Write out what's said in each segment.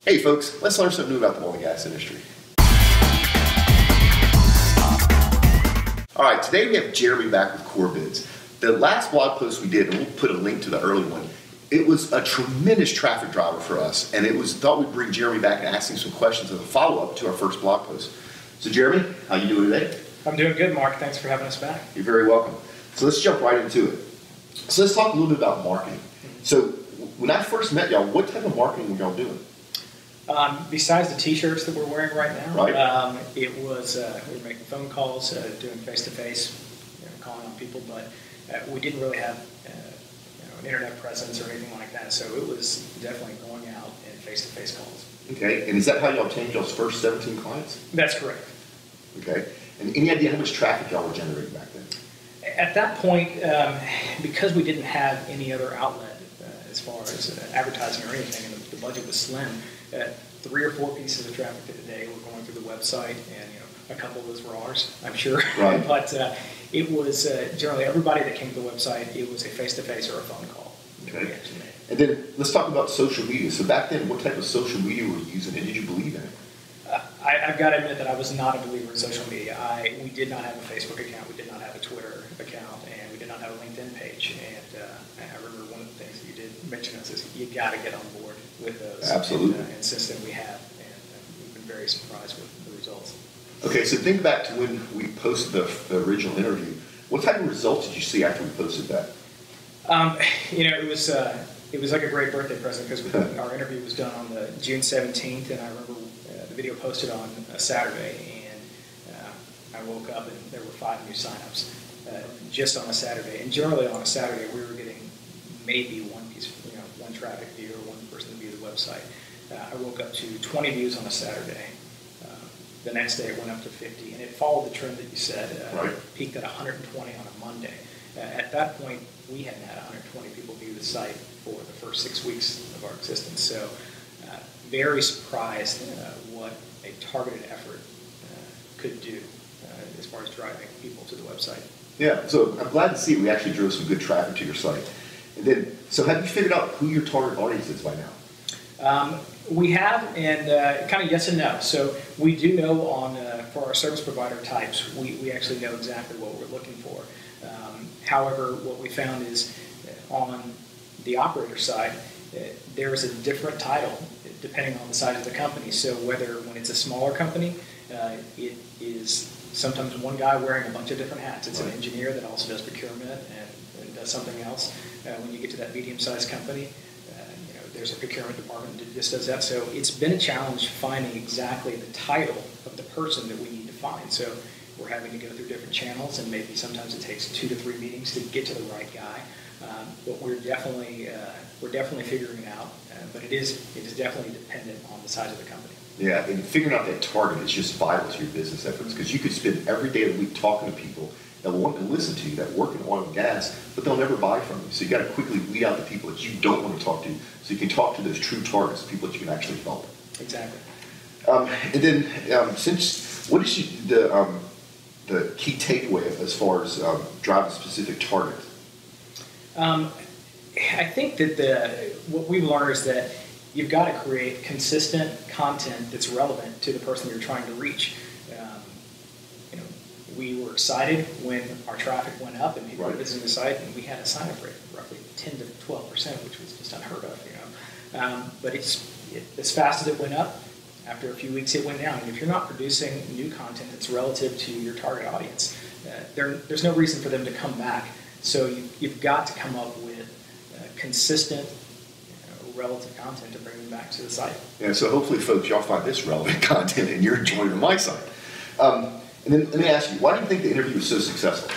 Hey folks, let's learn something new about the oil and gas industry. All right, today we have Jeremy back with Core Bids. The last blog post we did, and we'll put a link to the early one, it was a tremendous traffic driver for us, and it was thought we'd bring Jeremy back and ask him some questions as a follow-up to our first blog post. So Jeremy, how you doing today? I'm doing good, Mark. Thanks for having us back. You're very welcome. So let's jump right into it. So let's talk a little bit about marketing. So when I first met y'all, what type of marketing were y'all doing? Besides the T-shirts that we're wearing right now, right. It was we were making phone calls, doing face-to-face, calling on people, but we didn't really have an internet presence or anything like that. So it was definitely going out and face-to-face calls. Okay, and is that how y'all obtained y'all's first 17 clients? That's correct. Okay, and any idea how much traffic y'all were generating back then? At that point, because we didn't have any other outlet as far as advertising or anything, and the budget was slim. 3 or 4 pieces of traffic a day were going through the website, and a couple of those were ours, I'm sure. Right. But it was generally everybody that came to the website. It was a face-to-face or a phone call. Okay. And then let's talk about social media. So back then, what type of social media were you using, and did you believe in it? I've got to admit that I was not a believer in social media. We did not have a Facebook account, we did not have a Twitter account, and we did not have a LinkedIn page. And I remember one of the things that you did mention us is you got to get on board with those. Absolutely. And since then we have, and we've been very surprised with the results. Okay, so think back to when we posted the original interview. What type of results did you see after we posted that? It was like a great birthday present because our interview was done on the June 17th, and I remember the video posted on a Saturday, and I woke up and there were 5 new signups just on a Saturday. And generally on a Saturday we were getting maybe one traffic view or one person to view the website. I woke up to 20 views on a Saturday. The next day it went up to 50, and it followed the trend that you said. Right. Peaked at 120 on a Monday. At that point, we hadn't had 120 people view the site for the first 6 weeks of our existence. So very surprised what a targeted effort could do as far as driving people to the website. Yeah, so I'm glad to see we actually drove some good traffic to your site. And then, so have you figured out who your target audience is by now? We have, and kind of yes and no. So we do know for our service provider types, we actually know exactly what we're looking for. However, what we found is on the operator side, there is a different title depending on the size of the company. So whether when it's a smaller company, it is sometimes one guy wearing a bunch of different hats. It's an engineer that also does procurement and does something else. When you get to that medium-sized company, there's a procurement department that just does that. So it's been a challenge finding exactly the title of the person that we need to find. So we're having to go through different channels, and maybe sometimes it takes 2 to 3 meetings to get to the right guy. But we're definitely figuring it out. But it is definitely dependent on the size of the company. Yeah, and figuring out that target is just vital to your business efforts, because you could spend every day of the week talking to people that will want to listen to you, that work in oil and gas, but they'll never buy from you. So you got to quickly weed out the people that you don't want to talk to, so you can talk to those true targets, the people that you can actually help. Exactly. And then, what is the key takeaway as far as driving a specific target? I think that what we've learned is that you've got to create consistent content that's relevant to the person you're trying to reach. We were excited when our traffic went up and people were visiting the site, and we had a sign-up rate of roughly 10 to 12%, which was just unheard of. But as fast as it went up, after a few weeks it went down. And if you're not producing new content that's relative to your target audience, there's no reason for them to come back. So you've got to come up with consistent, relative content to bring them back to the site. Yeah, so hopefully, folks, y'all find this relevant content and you're enjoying it on my site. And then let me ask you, why do you think the interview was so successful?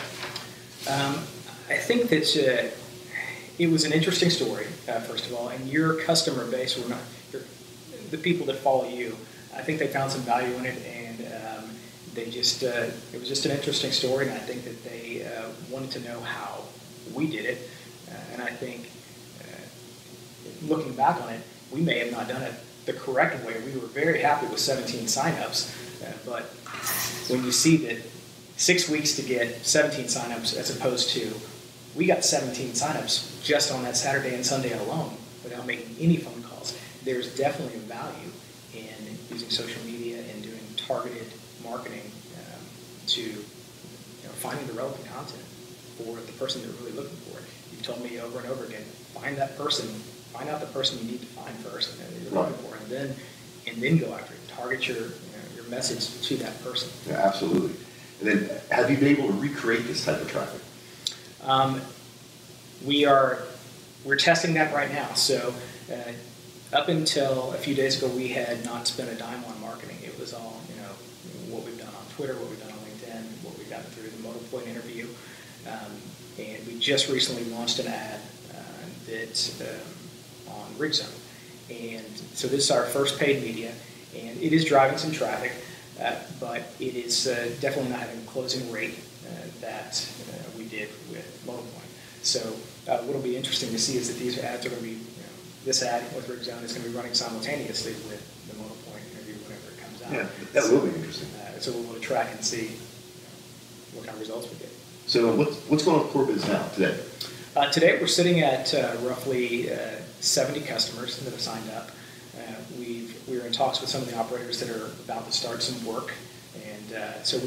I think that it was an interesting story, first of all, and your customer base were not the people that follow you. I think they found some value in it, and it was just an interesting story, and I think that they wanted to know how we did it. And I think, looking back on it, we may have not done it the correct way. We were very happy with 17 signups, but when you see that 6 weeks to get 17 signups as opposed to we got 17 signups just on that Saturday and Sunday alone without making any phone calls, there's definitely a value in using social media and doing targeted marketing to finding the relevant content for the person you're really looking for. You've told me over and over again, find that person, find out the person you need to find first that you're looking for, and then go after it. Target your message to that person. Yeah, absolutely. And then, have you been able to recreate this type of traffic? We're testing that right now. So up until a few days ago, we had not spent a dime on marketing. It was all what we've done on Twitter, what we've done on LinkedIn, what we've gotten through the modalpoint interview, and we just recently launched an ad that's on RigZone. And so this is our first paid media, and it is driving some traffic, but it is definitely not having the closing rate that we did with modalpoint. So what'll be interesting to see is that these ads are going to be, this ad with RigZone is going to be running simultaneously with the modalpoint interview whenever it comes out. Yeah, that will be interesting. So we'll be able to track and see what kind of results we get. So what's going on with Core Biz now today? Today we're sitting at roughly 70 customers that have signed up. We're in talks with some of the operators that are about to start some work, and so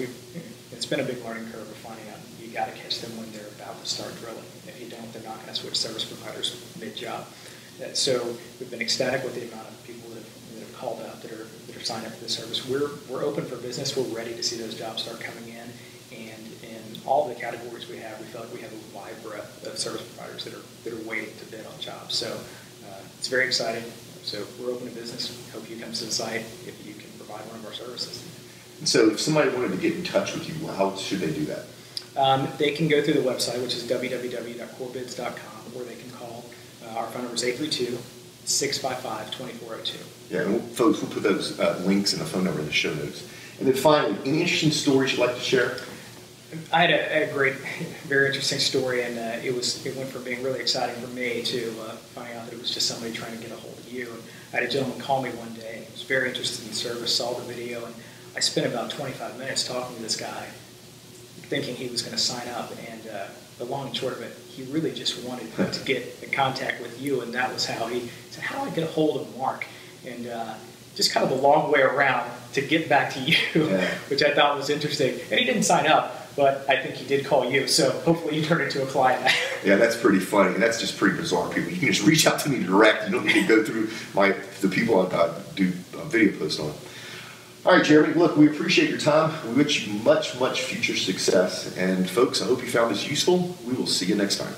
it's been a big learning curve of finding out you got to catch them when they're about to start drilling. If you don't, they're not going to switch service providers mid-job. So we've been ecstatic with the amount of people that have called up that are signed up for the service. We're open for business. We're ready to see those jobs start coming in, and in all the categories we have, we feel like we have a wide breadth of service providers that are waiting to bid on jobs. So it's very exciting. So we're open to business. Hope you come to the site if you can provide one of our services. So if somebody wanted to get in touch with you, how should they do that? They can go through the website, which is www.corebids.com, or they can call. Our phone number is 832-655-2402. Yeah, and folks, we'll put those links and the phone number in the show notes. And then finally, any interesting stories you'd like to share? I had a great, very interesting story, and it went from being really exciting for me to finding out that it was just somebody trying to get a hold of you. And I had a gentleman call me one day. He was very interested in the service, saw the video, and I spent about 25 minutes talking to this guy, thinking he was going to sign up. And the long and short of it, he really just wanted to get in contact with you, and that was how he said, "How do I get a hold of Mark?" And just kind of a long way around to get back to you, which I thought was interesting. And he didn't sign up, but I think he did call you, so hopefully you turned into a client. Yeah, that's pretty funny, and that's just pretty bizarre. People, you can just reach out to me direct. You don't need to go through the people I do video posts on. All right, Jeremy, look, we appreciate your time. We wish you much, much future success. And folks, I hope you found this useful. We will see you next time.